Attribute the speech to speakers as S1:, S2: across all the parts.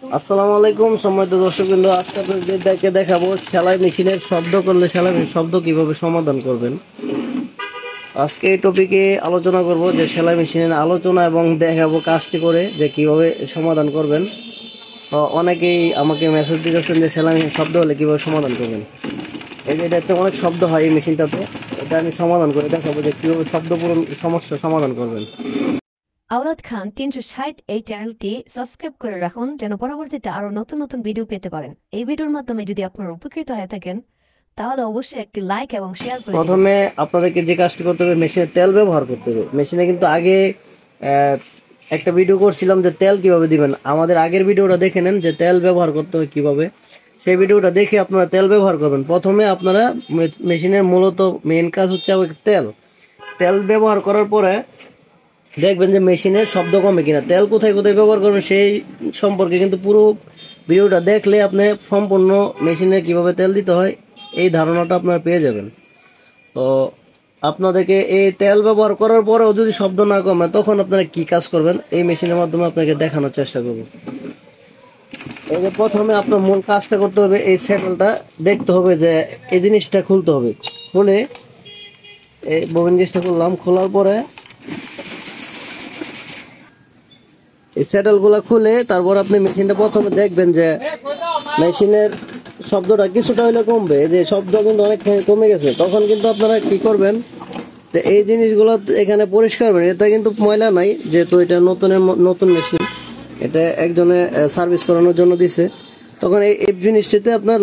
S1: আসসালামু আলাইকুম সম্মানিত দর্শকবৃন্দ, আজকে আপনাদেরকে দেখাবো সেলাই মেশিনের শব্দ করলে সেলাই মেশিনের শব্দ কিভাবে সমাধান করবেন। আজকে এই টপিকে আলোচনা করব যে সেলাই মেশিনের আলোচনা এবং দেখাবো কাজটি করে যে কিভাবে সমাধান করবেন। অনেকেই আমাকে মেসেজ দিতেছেন যে সেলাই মেশিন শব্দ হলে কিভাবে সমাধান করবেন। এই যে এটাতে অনেক শব্দ হয় এই মেশিনটাতে, এটা আমি সমাধান করে দেখাবো যে কিভাবে শব্দপূরণ সমস্যা সমাধান করবেন।
S2: আওলাদ খান 360 এই চ্যানেলটি সাবস্ক্রাইব করে রাখুন যেন পরবর্তীতে আরো নতুন নতুন ভিডিও পেতে পারেন। এই ভিডিওর মাধ্যমে যদি আপনারা উপকৃত হয়ে থাকেন তাহলে অবশ্যই একটি লাইক এবং শেয়ার করে দিন।
S1: প্রথমে আপনাদেরকে যে কাজটি করতে হবে, মেশিনে তেল ব্যবহার করতে হবে। মেশিনে কিন্তু আগে একটা ভিডিও করছিলাম যে তেল কিভাবে দিবেন, আমাদের আগের ভিডিওটা দেখে নেন যে তেল ব্যবহার করতে হবে কিভাবে। সেই ভিডিওটা দেখে আপনারা তেল ব্যবহার করবেন। প্রথমে আপনারা মেশিনের মূলত মেইন কাজ হচ্ছে তেল তেল ব্যবহার করার পরে দেখবেন যে মেশিনের শব্দ কমে কিনা। তেল কোথায় কোথায় ব্যবহার করবেন সেই সম্পর্কে কিন্তু পুরো ভিডিওটা দেখলে আপনি সম্পূর্ণ মেশিনে কিভাবে তেল দিতে হয় এই ধারণাটা আপনারা পেয়ে যাবেন। তো আপনাদেরকে এই তেল ব্যবহার করার পরেও যদি শব্দ না কমে তখন আপনারা কি কাজ করবেন এই মেশিনের মাধ্যমে আপনাকে দেখানোর চেষ্টা করব। এই যে প্রথমে আপনার মূল কাজটা করতে হবে, এই স্যাটেলটা দেখতে হবে যে এই জিনিসটা খুলতে হবে। খুলে এই ববিন গেজটা খুললাম, খোলার পরে এই স্যাটেল গুলা খুলে তারপর আপনি মেশিনটা প্রথমে দেখবেন যে মেশিনের শব্দটা কিছুটা হলে কমবে। যে শব্দ কিন্তু অনেক কমে গেছে, তখন কিন্তু আপনারা কি করবেন যে এই জিনিসগুলো এখানে পরিষ্কার করবেন। এটা কিন্তু ময়লা নাই, যেহেতু এটা নতুন মেশিন, এটা একজনে সার্ভিস করানোর জন্য দিছে। তখন এই জিনিসটিতে আপনার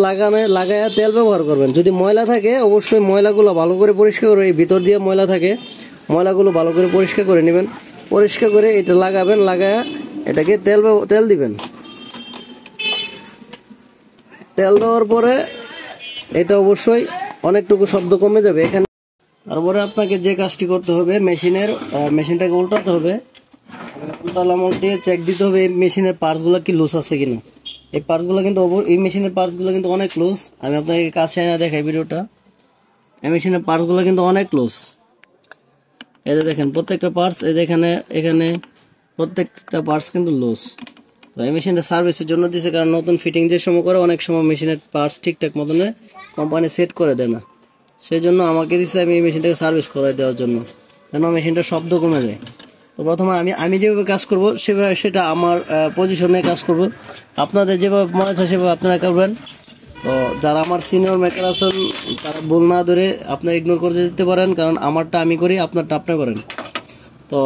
S1: লাগায়া তেল ব্যবহার করবেন। যদি ময়লা থাকে অবশ্যই ময়লাগুলো ভালো করে পরিষ্কার করে, এই ভিতর দিয়ে ময়লা থাকে, ময়লাগুলো ভালো করে পরিষ্কার করে নেবেন। পরিষ্কার করে এটা লাগাবেন, লাগায়া এটাকে তেল দিবেন। তেল দেওয়ার পরে এটা অবশ্যই অনেকটুকু শব্দ কমে যাবে এখানে। তারপরে আপনাকে যে কাজটি করতে হবে, মেশিনটাকে উল্টাতে হবে। উল্টালাম, উল্টিয়ে চেক দিতে হবে এই মেশিনের পার্টসগুলো কি লুজ আছে কিনা। এই পার্টসগুলো কিন্তু এই মেশিনের পার্টসগুলো কিন্তু অনেক লুজ। আমি আপনাকে কাছে এনে দেখাই ভিডিওটা। এই মেশিনের পার্টসগুলো কিন্তু অনেক লুজ। এই যে দেখেন প্রত্যেকটা পার্টস, এই যে এখানে প্রত্যেকটা পার্টস কিন্তু লুজ। তো এই মেশিনটা সার্ভিসের জন্য দিয়েছে, কারণ নতুন ফিটিং যে সময় করে অনেক সময় মেশিনের পার্টস ঠিকঠাক মতন কোম্পানি সেট করে দেয় না। সেই জন্য আমাকে দিচ্ছে আমি এই মেশিনটাকে সার্ভিস করাই দেওয়ার জন্য, যেন মেশিনটার শব্দ কমে যায়। তো প্রথমে আমি যেভাবে কাজ করব সেটা আমার পজিশনে কাজ করব। আপনাদের যেভাবে মনে আছে সেভাবে আপনারা করবেন। তো যারা আমার সিনিয়র মেকার আছেন তারা ভুল না ধরে আপনারা ইগনোর করে দিতে পারেন, কারণ আমারটা আমি করি, আপনারটা আপনি করেন। তো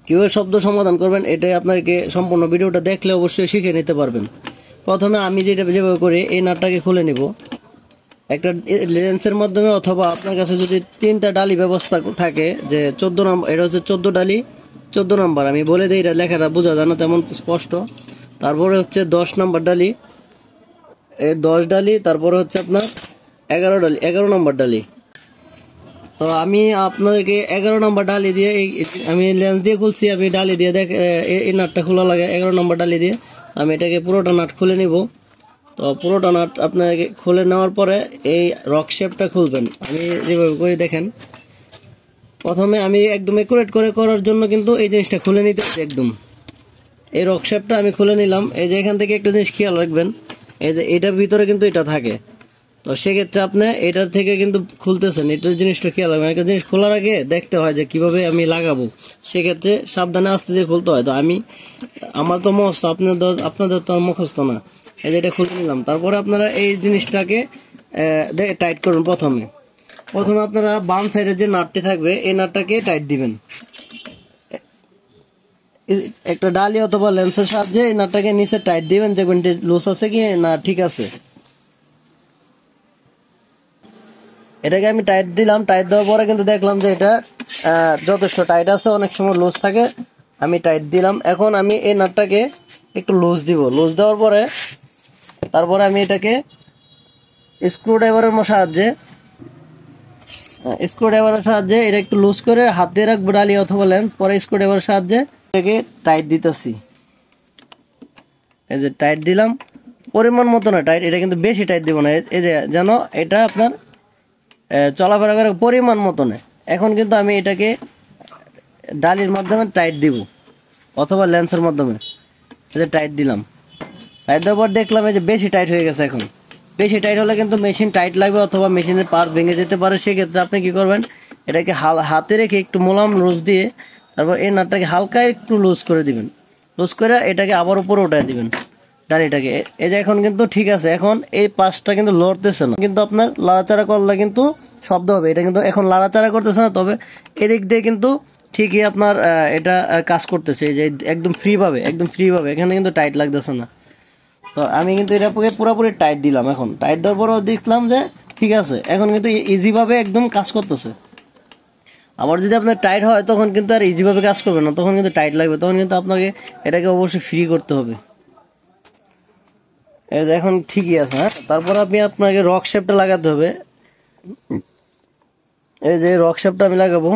S1: কীভাবে শব্দ সমাধান করবেন এটাই আপনাকে সম্পূর্ণ ভিডিওটা দেখলে অবশ্যই শিখে নিতে পারবেন। প্রথমে আমি যেভাবে করি, এই নাটটাকে খুলে নিব একটা লেন্সের মাধ্যমে, অথবা আপনার কাছে যদি 3টা ডালি ব্যবস্থা থাকে, যে 14 নম্বর, এটা হচ্ছে 14 ডালি 14 নম্বর। আমি বলে দিই, এটা লেখাটা বোঝা যায় না তেমন স্পষ্ট। তারপরে হচ্ছে 10 নম্বর ডালি, এই 10 ডালি। তারপরে হচ্ছে আপনার 11 ডালি, 11 নম্বর ডালি। তো আমি আপনাদেরকে 11 নম্বর ডালি দিয়ে আমি লেন্স দিয়ে খুলছি, আমি ডালি দিয়ে এই নাটটা খোলা লাগে 11 নম্বর ডালি দিয়ে। আমি এটাকে পুরোটা নাট খুলে নিব। তো পুরোটা নাট আপনাকে খুলে নেওয়ার পরে এই রক শেপটা খুলবেন। আমি যেভাবে করে দেখেন, প্রথমে আমি একদম একুরেট করে করার জন্য কিন্তু এই জিনিসটা খুলে নিতে একদম, এই রক শেপটা আমি খুলে নিলাম। এই যে এখান থেকে একটা জিনিস খেয়াল রাখবেন, এই যে এটার ভিতরে কিন্তু এটা থাকে। তো সেক্ষেত্রে আপনি এটার থেকে কিন্তু খুলতেছেন, এটা জিনিসটা খেয়াল রাখবেন। একটা জিনিস খোলার আগে দেখতে হয় যে কিভাবে আমি লাগাবো, সেক্ষেত্রে সাবধানে আস্তে ধীরে খুলতে হয়। তো আমার তো মুখস্থ, আপনাদের তো মুখস্থ না। এই যে এটা খুলে নিলাম। তারপরে আপনারা এই জিনিসটাকে টাইট করুন। প্রথমে আপনারা বাম সাইডের যে নাটটি থাকবে এই নাটটাকে টাইট দিবেন। একটা ডালি অথবা লেন্সের সাহায্যে এই নাটটাকে নিচে টাইট দিবেন, দেখবেন লুজ আছে কি না ঠিক আছে। এটাকে আমি টাইট দিলাম। টাইট দেওয়ার পরে কিন্তু দেখলাম যে এটা যথেষ্ট টাইট আছে, অনেক সময় লুজ থাকে। আমি টাইট দিলাম। এখন আমি এই নাটটাকে একটু লুজ দিব। লুজ দেওয়ার পরে তারপরে আমি এটাকে স্ক্রুড্রাইভারের সাহায্যে এটা একটু লুজ করে হাত দিয়ে রাখবো ডালি অথবা লেন্স, পরে স্ক্রুড্রাইভারের সাহায্যে এটাকে টাইট দিতেছি। এই যে টাইট দিলাম, পরিমাণ মতো না টাইট, এটা কিন্তু বেশি টাইট দিব না। এই যে যেন এটা আপনার চলাফেরা করে পরিমাণ মতন। এখন কিন্তু আমি এটাকে ডালির মাধ্যমে টাইট দিব অথবা লেন্সের মাধ্যমে টাইট দিলাম। টাইট দেওয়ার পর দেখলাম এই যে বেশি টাইট হয়ে গেছে। এখন বেশি টাইট হলে কিন্তু মেশিন টাইট লাগবে অথবা মেশিনের পার্ট ভেঙে যেতে পারে। সেক্ষেত্রে আপনি কি করবেন, এটাকে হাতে রেখে একটু মোলাম লুজ দিয়ে তারপর এই নাটটাকে হালকা একটু লুজ করে দিবেন। লুজ করে এটাকে আবার উপরে উঠায় দিবেন ডালিটাকে। এই যে এখন কিন্তু ঠিক আছে। এখন এই পাশটা কিন্তু লড়তেছে না, কিন্তু আপনার লাড়াচাড়া করলে কিন্তু শব্দ হবে। এটা কিন্তু এখন লাড়াচাড়া করতেছে না, তবে এদিক দিয়ে কিন্তু ঠিকই আপনার এটা কাজ করতেছে। এই যে একদম ফ্রি ভাবে এখানে কিন্তু টাইট লাগতেছে না। তো আমি কিন্তু এটাকে পুরোপুরি টাইট দিলাম। এখন টাইট দেওয়ার পরও দেখলাম যে ঠিক আছে, এখন কিন্তু ইজি ভাবে একদম কাজ করতেছে। আবার যদি আপনার টাইট হয় তখন কিন্তু আর ইজি ভাবে কাজ করবে না, তখন কিন্তু টাইট লাগবে। তখন কিন্তু আপনাকে এটাকে অবশ্যই ফ্রি করতে হবে। এই যে এখন ঠিকই আছে। হ্যাঁ, তারপর আপনাকে রক শেপটা লাগাতে হবে। এই যে রক শেপটা আমি লাগাবো।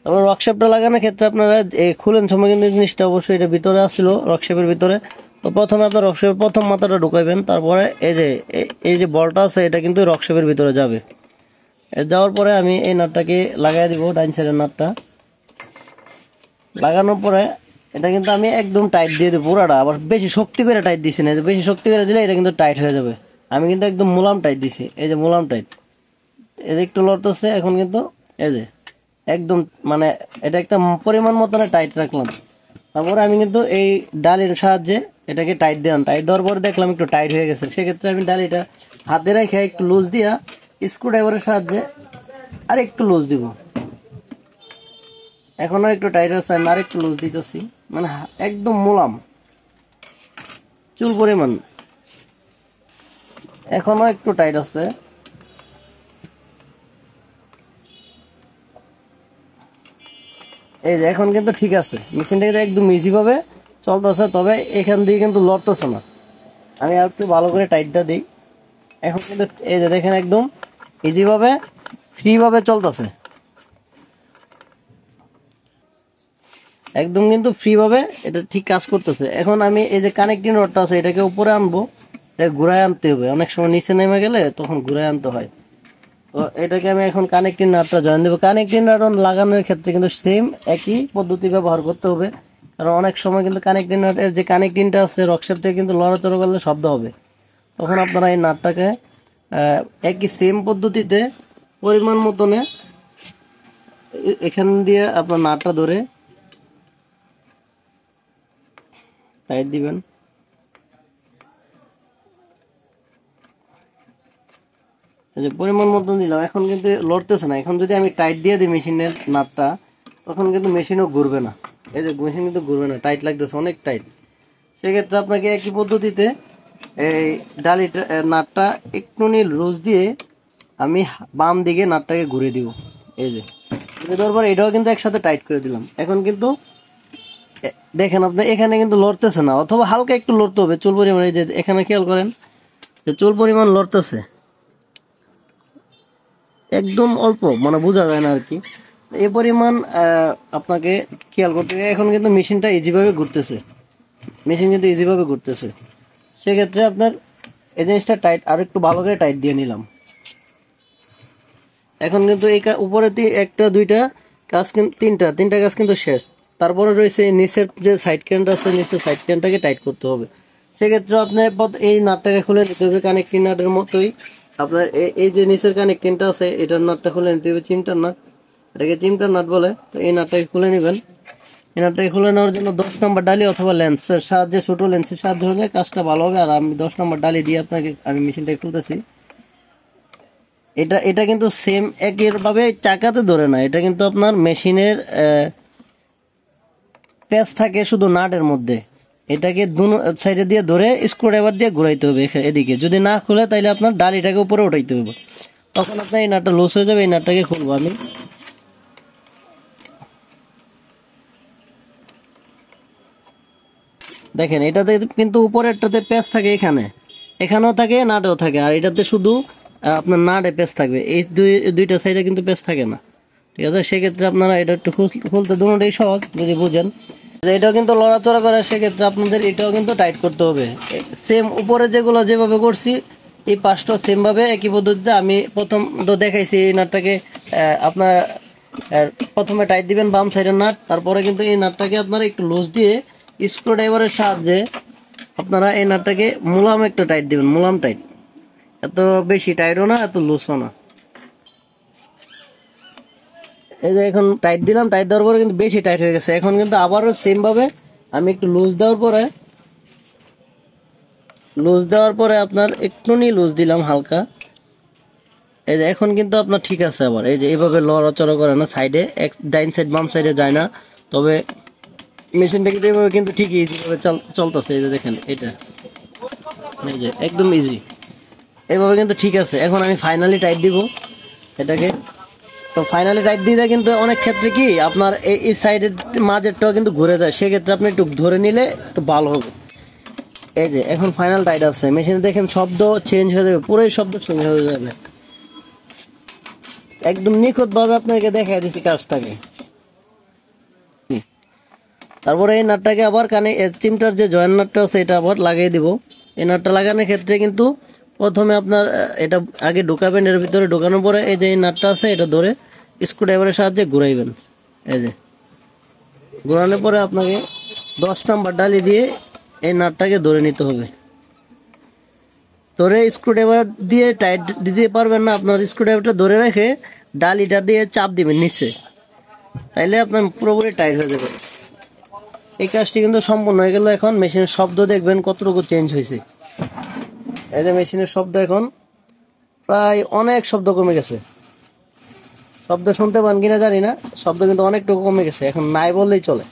S1: তারপর রক শেপটা লাগানোর ক্ষেত্রে আপনারা খুলেন সময় কিন্তু জিনিসটা অবশ্যই এটা ভিতরে আসছিল রক শেপের ভিতরে। তো প্রথমে আপনার রক শেপের প্রথম মাথাটা ঢুকাইবেন, তারপরে এই যে বলটা আছে এটা কিন্তু রক শেপের ভিতরে যাবে। যাওয়ার পরে আমি এই নাটটাকে লাগাই দিব, ডাইন সাইডের নাটটা লাগানোর পরে এটা কিন্তু আমি একদম টাইট দিয়ে দেবো পুরাটা। আবার বেশি শক্তি করে টাইট দিছি না, বেশি শক্তি করে দিলে এটা কিন্তু টাইট হয়ে যাবে। আমি কিন্তু একদম মোলাম টাইট দিছি। এই যে মোলাম টাইট, এই যে একটু লড়তেছে এখন কিন্তু এই যে একদম মানে এটা একটা পরিমাণ মতন টাইট রাখলাম। তারপরে আমি কিন্তু এই ডালির সাহায্যে এটাকে টাইট দিলাম। টাইট দেওয়ার পরে দেখলাম একটু টাইট হয়ে গেছে। সেক্ষেত্রে আমি ডালিটা হাতে রেখে একটু লুজ দিয়া স্ক্রু ড্রাইভারের সাহায্যে আর একটু লুজ দিব। এখনো একটু টাইট আছে, আমি আর একটু লুজ দিতেছি, মানে একদম মোলাম চুল পরিমাণ। এখনো একটু টাইট আছে। এই যে এখন কিন্তু ঠিক আছে, মেশিনটা একদম ইজি ভাবে চলতেছে, তবে এখান দিয়ে কিন্তু লড়তেছে না। আমি আর একটু ভালো করে টাইটটা দিই। এখন কিন্তু এই যে দেখেন একদম ইজি ভাবে ফ্রি ভাবে চলতেছে, একদম কিন্তু ফ্রি ভাবে এটা ঠিক কাজ করতেছে। এখন আমি এই যে কানেক্টিং রডটা আছে এটাকে উপরে আনবো, এটা ঘুরায় আনতে হবে। অনেক সময় নিচে নেমে গেলে তখন ঘুরায় আনতে হয়। তো এটাকে আমি এখন কানেক্টিং নাটটা জয়েন দেবো। কানেক্টিং নাট লাগানোর ক্ষেত্রে কিন্তু সেম একই পদ্ধতি ব্যবহার করতে হবে, কারণ অনেক সময় কিন্তু কানেক্টিং নাটের যে কানেক্টিংটা আছে রকশেপ থেকে কিন্তু লড়াচড়া করলে শব্দ হবে। তখন আপনারা এই নাটটাকে একই সেম পদ্ধতিতে পরিমাণ মতনে এখান দিয়ে আপনার নাটটা ধরে টাইট দিবেন। পরিমাণ মতন দিলাম, এখন কিন্তু লড়তেছে না। এখন যদি আমি টাইট দিয়ে দিই মেশিনের নাটটা, তখন কিন্তু মেশিনও ঘুরবে না। এই যে মেশিন কিন্তু ঘুরবে না, টাইট লাগতেছে, অনেক টাইট। সেক্ষেত্রে আপনাকে একই পদ্ধতিতে এই ডালিটা নাটটা একটু লুজ দিয়ে আমি বাম দিকে নাটটাকে ঘুরে দিব। এই যে দেওয়ার পর এটাও কিন্তু একসাথে টাইট করে দিলাম। এখন কিন্তু দেখেন আপনি এখানে কিন্তু লড়তেছে না, অথবা হালকা একটু লড়তে হবে চুল পরিমাণ। এই যে এখানে খেয়াল করেন যে চুল পরিমাণ লড়তেছে, একদম অল্প, মানে বোঝা যায় না আর কি। এই পরিমাণ আপনাকে খেয়াল করতে হবে। এখন কিন্তু মেশিনটা ইজিভাবে ঘুরতেছে, মেশিন কিন্তু ইজিভাবে ঘুরতেছে। সেক্ষেত্রে আপনার এই জিনিসটা টাইট আর একটু ভালো করে টাইট দিয়ে নিলাম। এখন কিন্তু এই উপরে একটা দুইটা কাজ, কিন্তু তিনটা কাজ কিন্তু শেষ। তারপরে রয়েছে নিচের যে সাইড ক্যানটা আছে, নিচের সাইড ক্যানটাকে টাইট করতে হবে। সেক্ষেত্রে আপনার এই নাটটাকে খুলে নিতে হবে কানেক্টিং নাটের মতোই। আপনার এই যে নিচের কানেক্টিংটা আছে এটার নাটটা খুলে নিতে হবে, চিমটার নাট, এটাকে চিমটার নাট বলে। তো এই নাটটাকে খুলে নেবেন। এই নাটটাকে খুলে নেওয়ার জন্য 10 নম্বর ডালি অথবা লেন্সের সাহায্যে, ছোট লেন্সের সাহায্যে হলে কাজটা ভালো হবে। আর আমি 10 নম্বর ডালি দিয়ে আপনাকে আমি মেশিনটাকে খুলতেছি। এটা কিন্তু সেম একই ভাবে চাকাতে ধরে না, এটা কিন্তু আপনার মেশিনের প্যাচ থাকে শুধু নাটের মধ্যে। এটাকে দু সাইডে দিয়ে ধরে স্ক্রু ড্রাইভার দিয়ে ঘুরাইতে হবে এদিকে। যদি না খুলে তাহলে আপনার ডালিটাকে উপরে উঠাইতে হবে, তখন আপনার এই নাটটা লুজ হয়ে যাবে। এই নাটটাকে খুলবো আমি। দেখেন এটাতে কিন্তু উপরেরটাতে প্যাচ থাকে, এখানেও থাকে, নাটেও থাকে। আর এটাতে শুধু আপনার নাটে প্যাচ থাকবে, এই দুইটা সাইডে কিন্তু প্যাচ থাকে না। ঠিক আছে, সেক্ষেত্রে আপনারা এটা একটু খুলতে দুটোটাই সহজ যদি বুঝেন। এটাও কিন্তু লড়াচড়া করে, সেক্ষেত্রে আপনাদের এটাও কিন্তু টাইট করতে হবে। সেম উপরে যেগুলো যেভাবে করছি এই পাঁচটা সেম ভাবে একই পদ্ধতিতে আমি প্রথম তো দেখাইছি। এই নাটটাকে আপনার আর প্রথমে টাইট দিবেন বাম সাইডের নাট, তারপরে কিন্তু এই নাটটাকে আপনারা একটু লুজ দিয়ে স্ক্রু ড্রাইভারের সাহায্যে আপনারা এই নাটটাকে মুলাম একটু টাইট দিবেন, মুলাম টাইট, এত বেশি টাইটও না এত লুজও না। এই যে এখন টাইট দিলাম, টাইট দেওয়ার পরে কিন্তু বেশি টাইট হয়ে গেছে। এখন কিন্তু আবারও সেম ভাবে আমি একটু লুজ দেওয়ার পরে আপনার একটু লুজ দিলাম হালকা। এই যে এখন কিন্তু আপনার ঠিক আছে। আবার এই যে এইভাবে লড়াচড়া করে না, সাইডে ডাইন সাইড বাম সাইডে যায় না, তবে মেশিনটা কিন্তু এইভাবে কিন্তু ঠিকই ইজিভাবে চলতেছে। এই যে দেখেন এটা, এই যে একদম ইজি, এইভাবে কিন্তু ঠিক আছে। এখন আমি ফাইনালি টাইট দিব এটাকে। তো ফাইনালি টাইট দিলে কিন্তু অনেক ক্ষেত্রে কি আপনার এই সাইডের মাঝেরটাও কিন্তু ঘুরে যায়, সেক্ষেত্রে আপনি একটু ধরে নিলে একটু ভালো হবে। এই যে এখন ফাইনাল টাইট আছে, মেশিনে দেখেন শব্দ চেঞ্জ হয়ে যাবে, পুরোই শব্দ চেঞ্জ হয়ে যাবে। একদম নিখুঁত ভাবে আপনাকে দেখাই দিচ্ছি কাজটাকে। তারপরে এই নাটটাকে আবার কানে চিমটার যে জয়েন্ট নাটটা আছে এটা আবার লাগিয়ে দিব। এই নাটটা লাগানোর ক্ষেত্রে কিন্তু প্রথমে আপনার এটা আগে ঢোকাবেন, এর ভিতরে ঢোকানোর পরে এই যে এই নাটটা আছে এটা ধরে স্ক্রু ড্রাইভারের সাহায্যে ঘুরাইবেন। এই যে ঘোরানোর পরে আপনাকে 10 নাম্বার ডালি দিয়ে এই নাটটাকে ধরে নিতে হবে। ধরে স্ক্রু ড্রাইভার দিয়ে টাইট দিতে পারবেন না, আপনার স্ক্রু ড্রাইভারটা ধরে রেখে ডালিটা দিয়ে চাপ দিবেন নিচে, তাইলে আপনার পুরোপুরি টাইট হয়ে যাবে। এই কাজটি কিন্তু সম্পূর্ণ হয়ে গেল। এখন মেশিনের শব্দ দেখবেন কতটুকু চেঞ্জ হয়েছে। এই যে মেশিনের শব্দ এখন প্রায় অনেক শব্দ কমে গেছে। শব্দ শুনতে পান কিনা জানি না, শব্দ কিন্তু অনেকটুকু কমে গেছে, এখন নাই বললেই চলে।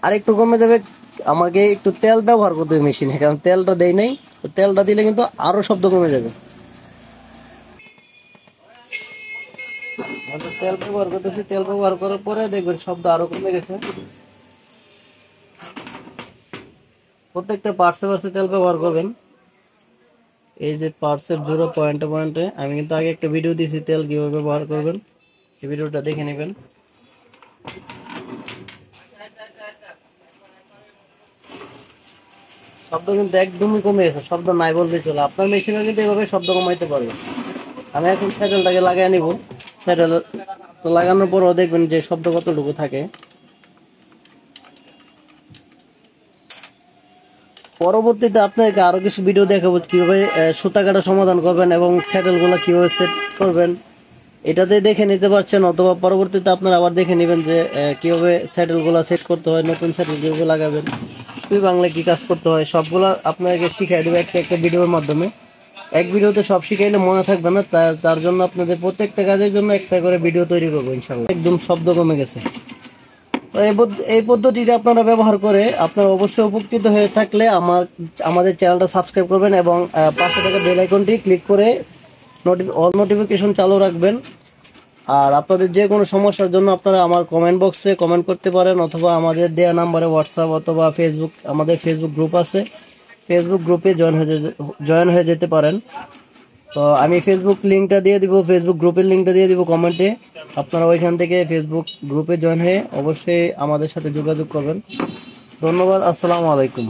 S1: আর একটু কমে যাবে, আমাকে একটু তেল ব্যবহার করতে হবে মেশিনে, কারণ তেলটা দেই নাই, তো তেলটা দিলে কিন্তু আরো শব্দ কমে যাবে। তেল ব্যবহার করতেছি, তেল ব্যবহার করার পরে দেখবেন শব্দ আরো কমে গেছে। প্রত্যেকটা পার্টসে তেল ব্যবহার করবেন। এই যে পার্টসের জোড়া পয়েন্টে আমি কিন্তু আগে একটা ভিডিও দিয়েছি তেল কিভাবে ব্যবহার করবেন, এই ভিডিওটা দেখে নেবেন। শব্দ কিন্তু একদমই কমে গেছে, শব্দ নাই বলতে চলে। আপনার মেশিনে কিন্তু এভাবে শব্দ কমাইতে পারবে। আমি এখন স্যাডেলটাকে লাগিয়ে নিব। স্যাডেল তো লাগানোর পরও দেখবেন যে শব্দ কতটুকু থাকে। পরবর্তীতে আপনাকে আরো কিছু ভিডিও দেখাবো কিভাবে সুতা কাটা সমাধান করবেন এবং স্যাডেল গুলা কিভাবে সেট করবেন, এটাতে দেখে নিতে পারছেন, অথবা পরবর্তীতে আপনারা আবার দেখে নেবেন যে কিভাবে স্যাডেল গুলা সেট করতে হয়, নতুন স্যাডেল কিভাবে লাগাবেন, তুই বাংলা কি কাজ করতে হয়, সবগুলা আপনাকে শিখাই দেবো একটা ভিডিওর মাধ্যমে। এক ভিডিওতে সব শিখাইলে মনে থাকবে না, তার জন্য আপনাদের প্রত্যেকটা কাজের জন্য একটা করে ভিডিও তৈরি করবো ইনশাল্লাহ। একদম শব্দ কমে গেছে। তো এই পদ্ধতিটা আপনারা ব্যবহার করে আপনারা অবশ্যই উপকৃত হয়ে থাকলে আমাদের চ্যানেলটা সাবস্ক্রাইব করবেন এবং পাশে থাকা বেল আইকনটি ক্লিক করে অল নোটিফিকেশন চালু রাখবেন। আর আপনাদের যে কোনো সমস্যার জন্য আপনারা আমার কমেন্ট বক্সে কমেন্ট করতে পারেন, অথবা আমাদের দেওয়া নাম্বারে হোয়াটসঅ্যাপ অথবা ফেসবুক, আমাদের ফেসবুক গ্রুপ আছে, ফেসবুক গ্রুপে জয়েন হয়ে যেতে পারেন। তো আমি ফেসবুক লিঙ্কটা দিয়ে দিব, ফেসবুক গ্রুপের লিঙ্কটা দিয়ে দিব কমেন্টে। আপনারা ওইখান থেকে ফেসবুক গ্রুপে জয়েন হয়ে অবশ্যই আমাদের সাথে যোগাযোগ করবেন। ধন্যবাদ, আসসালামু আলাইকুম।